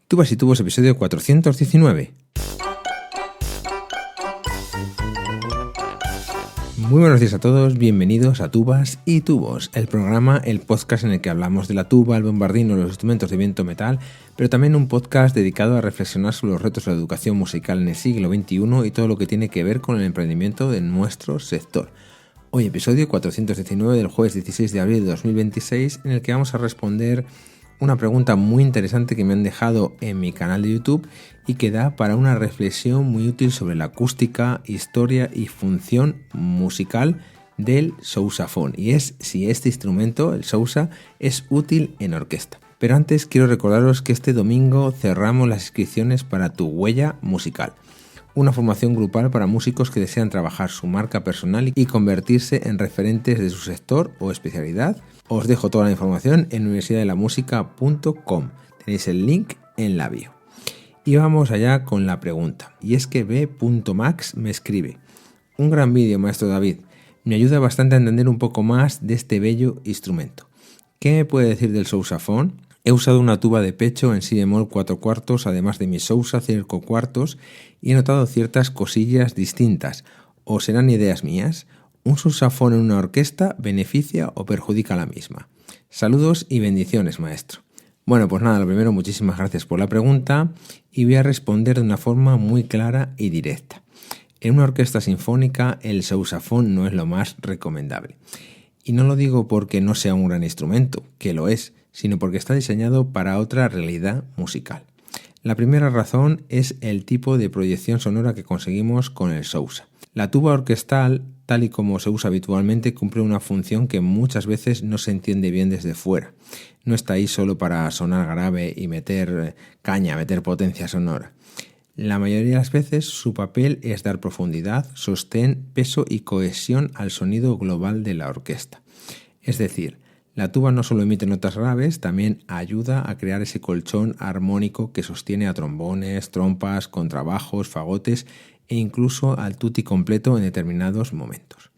Tubas y Tubos, episodio 419. Muy buenos días a todos, bienvenidos a Tubas y Tubos, el podcast en el que hablamos de la tuba, el bombardino, los instrumentos de viento metal, pero también un podcast dedicado a reflexionar sobre los retos de la educación musical en el siglo XXI y todo lo que tiene que ver con el emprendimiento de nuestro sector. Hoy episodio 419 del jueves 16 de abril de 2026, en el que vamos a responder una pregunta muy interesante que me han dejado en mi canal de YouTube y que da para una reflexión muy útil sobre la acústica, historia y función musical del sousafón, y es si este instrumento, el sousa, es útil en orquesta. Pero antes quiero recordaros que este domingo cerramos las inscripciones para Tu Huella Musical, una formación grupal para músicos que desean trabajar su marca personal y convertirse en referentes de su sector o especialidad. Os dejo toda la información en universidadelamusica.com. Tenéis el link en la bio. Y vamos allá con la pregunta. Y es que B.Max me escribe: un gran vídeo, maestro David. Me ayuda bastante a entender un poco más de este bello instrumento. ¿Qué me puede decir del sousafón? He usado una tuba de pecho en si bemol 4/4, además de mi sousa 5/4, y he notado ciertas cosillas distintas. ¿O serán ideas mías? ¿Un sousafón en una orquesta beneficia o perjudica a la misma? Saludos y bendiciones, maestro. Bueno, pues nada, lo primero, muchísimas gracias por la pregunta y voy a responder de una forma muy clara y directa. En una orquesta sinfónica el sousafón no es lo más recomendable. Y no lo digo porque no sea un gran instrumento, que lo es, sino porque está diseñado para otra realidad musical. La primera razón es el tipo de proyección sonora que conseguimos con el sousa. La tuba orquestal, tal y como se usa habitualmente, cumple una función que muchas veces no se entiende bien desde fuera. No está ahí solo para sonar grave y meter caña, meter potencia sonora. La mayoría de las veces su papel es dar profundidad, sostén, peso y cohesión al sonido global de la orquesta. Es decir, la tuba no solo emite notas graves, también ayuda a crear ese colchón armónico que sostiene a trombones, trompas, contrabajos, fagotes e incluso al tutti completo en determinados momentos.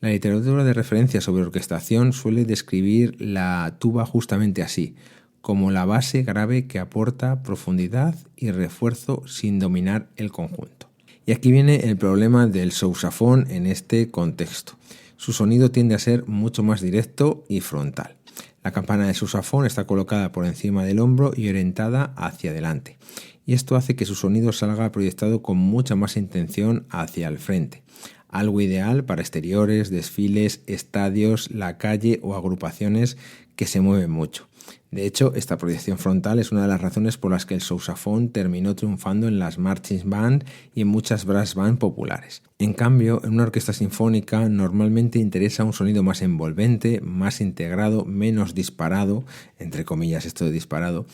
La literatura de referencia sobre orquestación suele describir la tuba justamente así, como la base grave que aporta profundidad y refuerzo sin dominar el conjunto. Y aquí viene el problema del sousafón en este contexto. Su sonido tiende a ser mucho más directo y frontal. La campana del sousafón está colocada por encima del hombro y orientada hacia adelante. Y esto hace que su sonido salga proyectado con mucha más intención hacia el frente. Algo ideal para exteriores, desfiles, estadios, la calle o agrupaciones que se mueven mucho. De hecho, esta proyección frontal es una de las razones por las que el sousafón terminó triunfando en las marching band y en muchas brass band populares. En cambio, en una orquesta sinfónica normalmente interesa un sonido más envolvente, más integrado, menos disparado, entre comillas esto de disparado,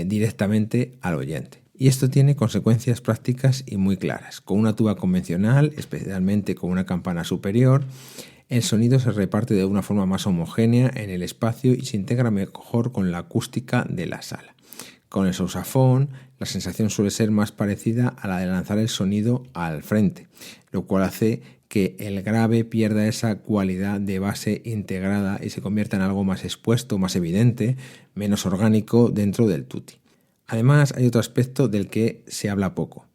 directamente al oyente. Y esto tiene consecuencias prácticas y muy claras. Con una tuba convencional, especialmente con una campana superior, el sonido se reparte de una forma más homogénea en el espacio y se integra mejor con la acústica de la sala. Con el sousafón, la sensación suele ser más parecida a la de lanzar el sonido al frente, lo cual hace que el grave pierda esa cualidad de base integrada y se convierta en algo más expuesto, más evidente, menos orgánico dentro del tutti. Además, hay otro aspecto del que se habla poco,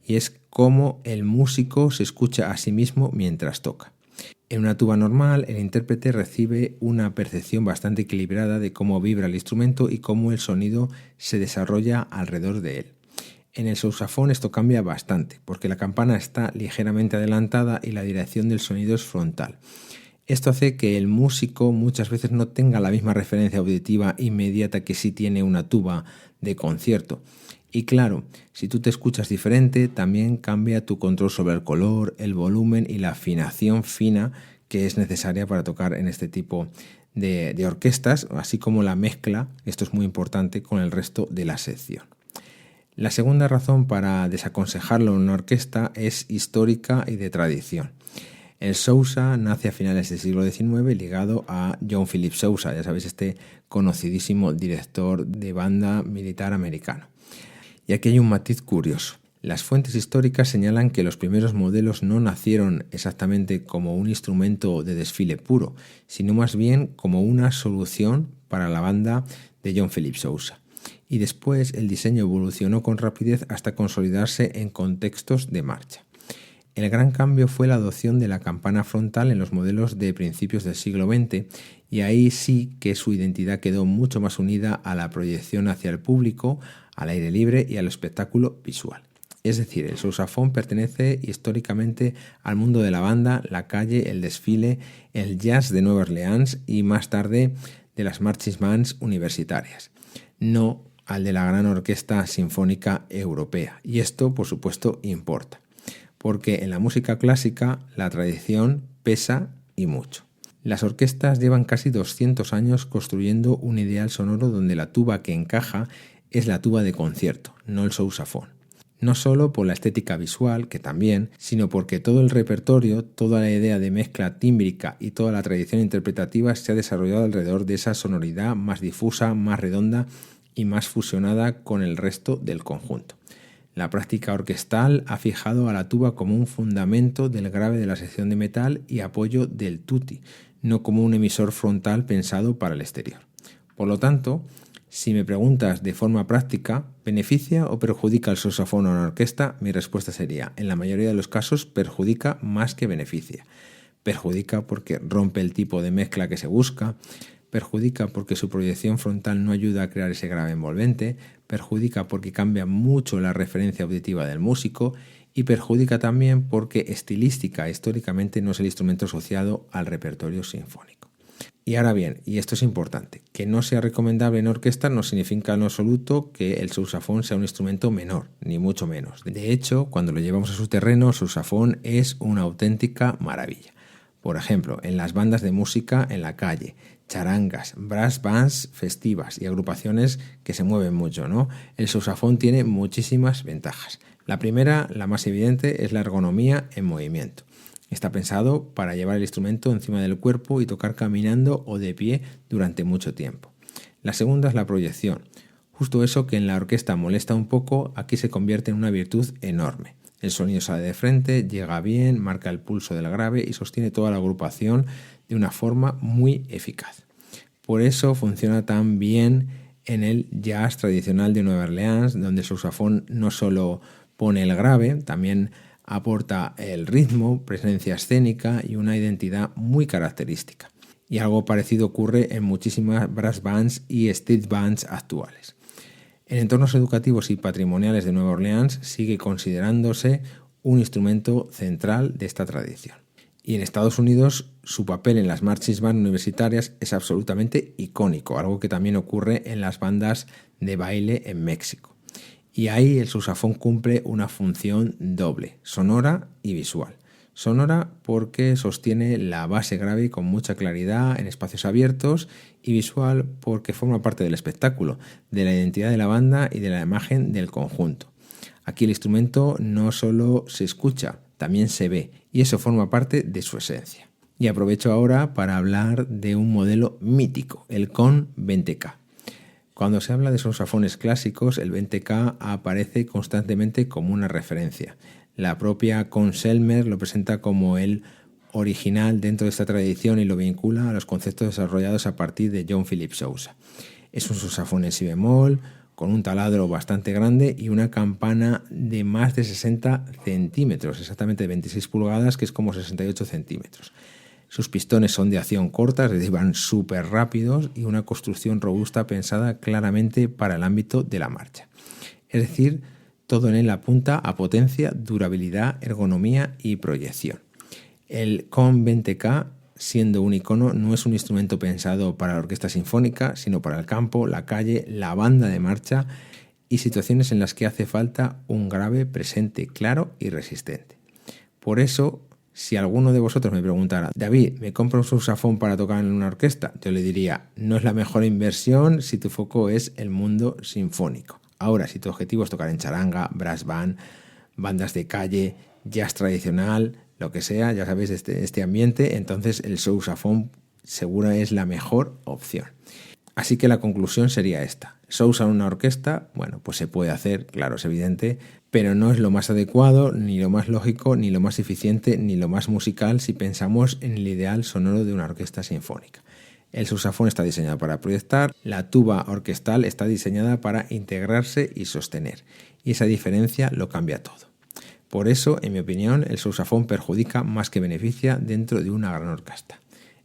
y es cómo el músico se escucha a sí mismo mientras toca. En una tuba normal, el intérprete recibe una percepción bastante equilibrada de cómo vibra el instrumento y cómo el sonido se desarrolla alrededor de él. En el sousafón esto cambia bastante, porque la campana está ligeramente adelantada y la dirección del sonido es frontal. Esto hace que el músico muchas veces no tenga la misma referencia auditiva inmediata que si tiene una tuba de concierto. Y claro, si tú te escuchas diferente, también cambia tu control sobre el color, el volumen y la afinación fina que es necesaria para tocar en este tipo de orquestas, así como la mezcla, esto es muy importante, con el resto de la sección. La segunda razón para desaconsejarlo en una orquesta es histórica y de tradición. El sousa nace a finales del siglo XIX ligado a John Philip Sousa, ya sabéis, este conocidísimo director de banda militar americano. Y aquí hay un matiz curioso. Las fuentes históricas señalan que los primeros modelos no nacieron exactamente como un instrumento de desfile puro, sino más bien como una solución para la banda de John Philip Sousa. y después el diseño evolucionó con rapidez hasta consolidarse en contextos de marcha. El gran cambio fue la adopción de la campana frontal en los modelos de principios del siglo XX, y ahí sí que su identidad quedó mucho más unida a la proyección hacia el público, al aire libre y al espectáculo visual. Es decir, el sousafón pertenece históricamente al mundo de la banda, la calle, el desfile, el jazz de Nueva Orleans y más tarde de las marching bands universitarias, no al de la gran orquesta sinfónica europea. Y esto, por supuesto, importa, porque en la música clásica la tradición pesa y mucho. Las orquestas llevan casi 200 años construyendo un ideal sonoro donde la tuba que encaja es la tuba de concierto, no el sousafón. No solo por la estética visual, que también, sino porque todo el repertorio, toda la idea de mezcla tímbrica y toda la tradición interpretativa se ha desarrollado alrededor de esa sonoridad más difusa, más redonda y más fusionada con el resto del conjunto. La práctica orquestal ha fijado a la tuba como un fundamento del grave de la sección de metal y apoyo del tutti, no como un emisor frontal pensado para el exterior. Por lo tanto, si me preguntas de forma práctica, ¿beneficia o perjudica el sousafón a una orquesta? Mi respuesta sería, en la mayoría de los casos, perjudica más que beneficia. Perjudica porque rompe el tipo de mezcla que se busca, perjudica porque su proyección frontal no ayuda a crear ese grave envolvente, perjudica porque cambia mucho la referencia auditiva del músico y perjudica también porque estilística históricamente no es el instrumento asociado al repertorio sinfónico. Y ahora bien, y esto es importante, que no sea recomendable en orquesta no significa en absoluto que el sousafón sea un instrumento menor, ni mucho menos. De hecho, cuando lo llevamos a su terreno, el sousafón es una auténtica maravilla. Por ejemplo, en las bandas de música en la calle, charangas, brass bands festivas y agrupaciones que se mueven mucho, ¿no? El sousafón tiene muchísimas ventajas. La primera, la más evidente, es la ergonomía en movimiento. Está pensado para llevar el instrumento encima del cuerpo y tocar caminando o de pie durante mucho tiempo. La segunda es la proyección. Justo eso que en la orquesta molesta un poco, aquí se convierte en una virtud enorme. El sonido sale de frente, llega bien, marca el pulso del grave y sostiene toda la agrupación de una forma muy eficaz. Por eso funciona tan bien en el jazz tradicional de Nueva Orleans, donde el sousafón no solo pone el grave, también aporta el ritmo, presencia escénica y una identidad muy característica. Y algo parecido ocurre en muchísimas brass bands y street bands actuales. En entornos educativos y patrimoniales de Nueva Orleans sigue considerándose un instrumento central de esta tradición. Y en Estados Unidos su papel en las marching bands universitarias es absolutamente icónico, algo que también ocurre en las bandas de baile en México. Y ahí el sousafón cumple una función doble, sonora y visual. Sonora porque sostiene la base grave con mucha claridad en espacios abiertos, y visual porque forma parte del espectáculo, de la identidad de la banda y de la imagen del conjunto. Aquí el instrumento no solo se escucha, también se ve, y eso forma parte de su esencia. Y aprovecho ahora para hablar de un modelo mítico, el Conn 20K. Cuando se habla de sousafones clásicos, el 20K aparece constantemente como una referencia. La propia Conn-Selmer lo presenta como el original dentro de esta tradición y lo vincula a los conceptos desarrollados a partir de John Philip Sousa. Es un sousafón en si bemol, con un taladro bastante grande y una campana de más de 60 centímetros, exactamente de 26 pulgadas, que es como 68 centímetros. Sus pistones son de acción corta, es decir, van súper rápidos, y una construcción robusta pensada claramente para el ámbito de la marcha. Es decir, todo en él apunta a potencia, durabilidad, ergonomía y proyección. El Conn 20K, siendo un icono, no es un instrumento pensado para la orquesta sinfónica, sino para el campo, la calle, la banda de marcha y situaciones en las que hace falta un grave presente, claro y resistente. Por eso, si alguno de vosotros me preguntara, David, ¿me compro un sousafón para tocar en una orquesta? Yo le diría, no es la mejor inversión si tu foco es el mundo sinfónico. Ahora, si tu objetivo es tocar en charanga, brass band, bandas de calle, jazz tradicional, lo que sea, ya sabéis, este ambiente, entonces el sousafón seguro es la mejor opción. Así que la conclusión sería esta. Sousa en una orquesta, bueno, pues se puede hacer, claro, es evidente, pero no es lo más adecuado, ni lo más lógico, ni lo más eficiente, ni lo más musical si pensamos en el ideal sonoro de una orquesta sinfónica. El sousafón está diseñado para proyectar, la tuba orquestal está diseñada para integrarse y sostener. Y esa diferencia lo cambia todo. Por eso, en mi opinión, el sousafón perjudica más que beneficia dentro de una gran orquesta.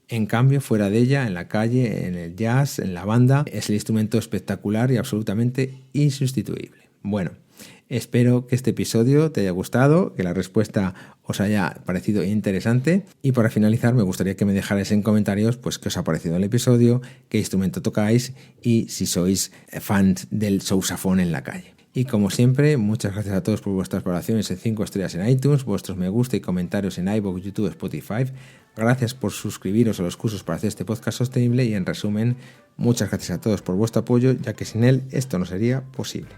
En cambio, fuera de ella, en la calle, en el jazz, en la banda, es el instrumento espectacular y absolutamente insustituible. Bueno, espero que este episodio te haya gustado, que la respuesta os haya parecido interesante y para finalizar me gustaría que me dejarais en comentarios pues qué os ha parecido el episodio, qué instrumento tocáis y si sois fans del sousafón en la calle. Y como siempre, muchas gracias a todos por vuestras valoraciones en 5 estrellas en iTunes, vuestros me gusta y comentarios en iVoox, YouTube, Spotify. Gracias por suscribiros a los cursos para hacer este podcast sostenible y en resumen, muchas gracias a todos por vuestro apoyo, ya que sin él esto no sería posible.